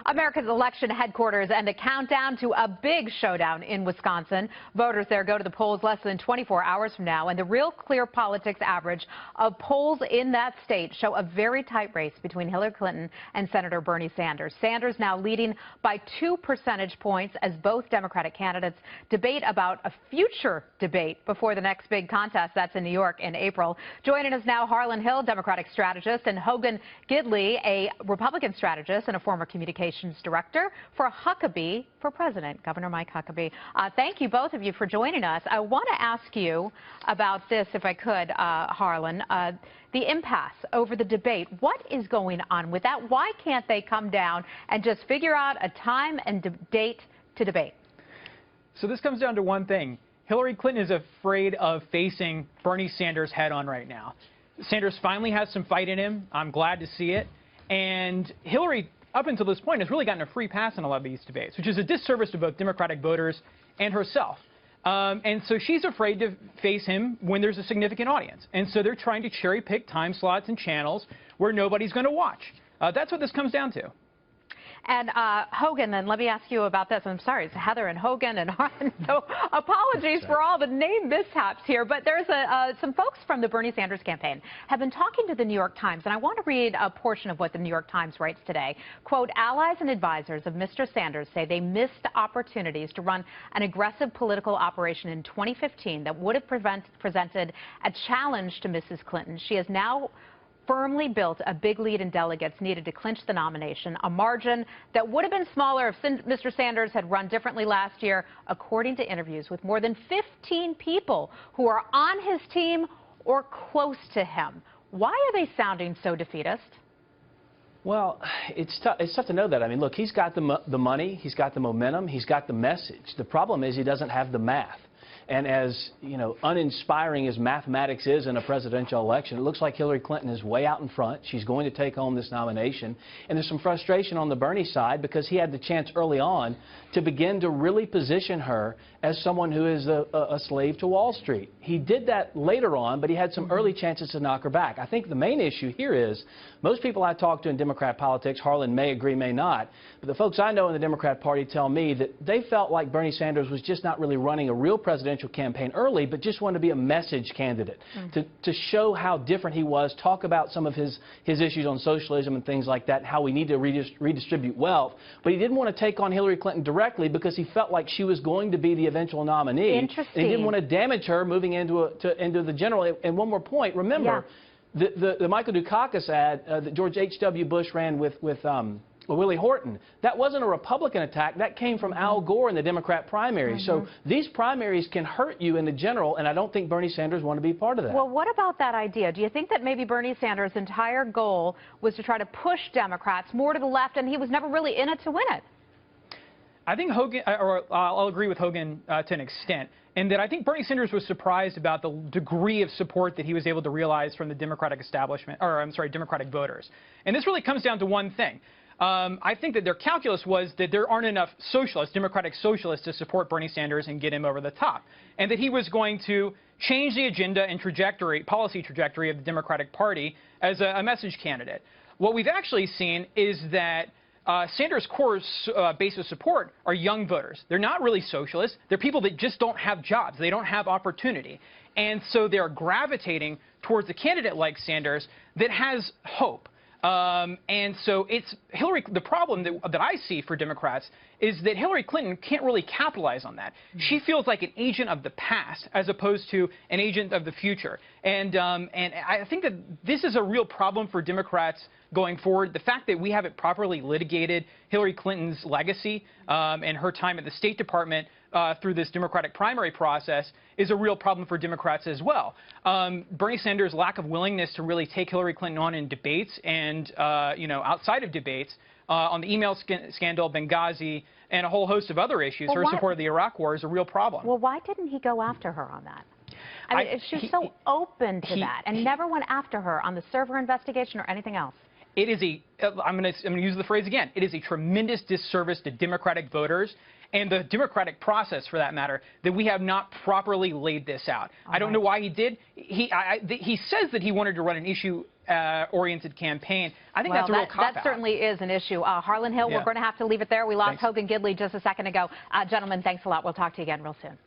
America's election headquarters and a countdown to a big showdown in Wisconsin. Voters there go to the polls less than 24 hours from now, and the Real Clear Politics average of polls in that state show a very tight race between Hillary Clinton and Senator Bernie Sanders. Sanders now leading by 2 percentage points as both Democratic candidates debate about a future debate before the next big contest. That's in New York in April. Joining us now, Harlan Hill, Democratic strategist, and Hogan Gidley, a Republican strategist and a former communications director for Huckabee for President, Governor Mike Huckabee. Thank you, both of you, for joining us. I want to ask you about this, if I could, Harlan, the impasse over the debate. What is going on with that? Why can't they come down and just figure out a time and date to debate? So this comes down to one thing. Hillary Clinton is afraid of facing Bernie Sanders head on right now. Sanders finally has some fight in him. I'm glad to see it. And Hillary, up until this point, has really gotten a free pass in a lot of these debates, which is a disservice to both Democratic voters and herself. And so she's afraid to face him when there's a significant audience. And so they're trying to cherry pick time slots and channels where nobody's going to watch. That's what this comes down to. And Hogan, then let me ask you about this. I'm sorry, it's Heather and Hogan and Harlan. So apologies for all the name mishaps here. But there's some folks from the Bernie Sanders campaign have been talking to the New York Times. And I want to read a portion of what the New York Times writes today. Quote, allies and advisors of Mr. Sanders say they missed opportunities to run an aggressive political operation in 2015 that would have presented a challenge to Mrs. Clinton. She has now firmly built a big lead in delegates needed to clinch the nomination, a margin that would have been smaller if Mr. Sanders had run differently last year, according to interviews with more than 15 people who are on his team or close to him. Why are they sounding so defeatist? Well, it's tough to know that. I mean, look, he's got the money, he's got the momentum, he's got the message. The problem is he doesn't have the math. And as, you know, uninspiring as mathematics is in a presidential election, it looks like Hillary Clinton is way out in front. She's going to take home this nomination. And there's some frustration on the Bernie side because he had the chance early on to begin to really position her as someone who is a slave to Wall Street. He did that later on, but he had some early chances to knock her back. I think the main issue here is most people I talk to in Democrat politics, Harlan may agree, may not, but the folks I know in the Democrat Party tell me that they felt like Bernie Sanders was just not really running a real presidential campaign early, but just wanted to be a message candidate to show how different he was, talk about some of his issues on socialism and things like that, and how we need to redistribute wealth. But he didn't want to take on Hillary Clinton directly because he felt like she was going to be the eventual nominee. Interesting. And he didn't want to damage her moving into the general. And one more point, remember, the Michael Dukakis ad that George H.W. Bush ran with Willie Horton, that wasn't a Republican attack. That came from Al Gore in the Democrat primary. So these primaries can hurt you in the general, and I don't think Bernie Sanders want to be part of that. Well, what about that idea? Do you think that maybe Bernie Sanders' entire goal was to try to push Democrats more to the left, and he was never really in it to win it? I think Hogan, or I'll agree with Hogan to an extent, in that I think Bernie Sanders was surprised about the degree of support that he was able to realize from the Democratic establishment, or I'm sorry, Democratic voters. And this really comes down to one thing. I think that their calculus was that there aren't enough socialists, Democratic socialists, to support Bernie Sanders and get him over the top, and that he was going to change the agenda and policy trajectory of the Democratic Party as a message candidate. What we've actually seen is that Sanders' core base of support are young voters. They're not really socialists. They're people that just don't have jobs. They don't have opportunity. And so they're gravitating towards a candidate like Sanders that has hope. And so it's the problem that I see for Democrats is that Hillary Clinton can't really capitalize on that. She feels like an agent of the past as opposed to an agent of the future. And I think that this is a real problem for Democrats going forward. The fact that we haven't properly litigated Hillary Clinton's legacy and her time at the State Department through this Democratic primary process is a real problem for Democrats as well. Bernie Sanders' lack of willingness to really take Hillary Clinton on in debates and, you know, outside of debates on the email scandal, Benghazi, and a whole host of other issues, her support of the Iraq War is a real problem. Well, why didn't he go after her on that? I mean, she's so open to that and never went after her on the server investigation or anything else. it is I'm going to use the phrase again. It is a tremendous disservice to Democratic voters and the democratic process, for that matter, that we have not properly laid this out. I don't know why he did. He says that he wanted to run an issue-oriented campaign. I think that's a real cop-out. That certainly is an issue. Harlan Hill, we're going to have to leave it there. We lost Hogan Gidley just a second ago. Gentlemen, thanks a lot. We'll talk to you again real soon.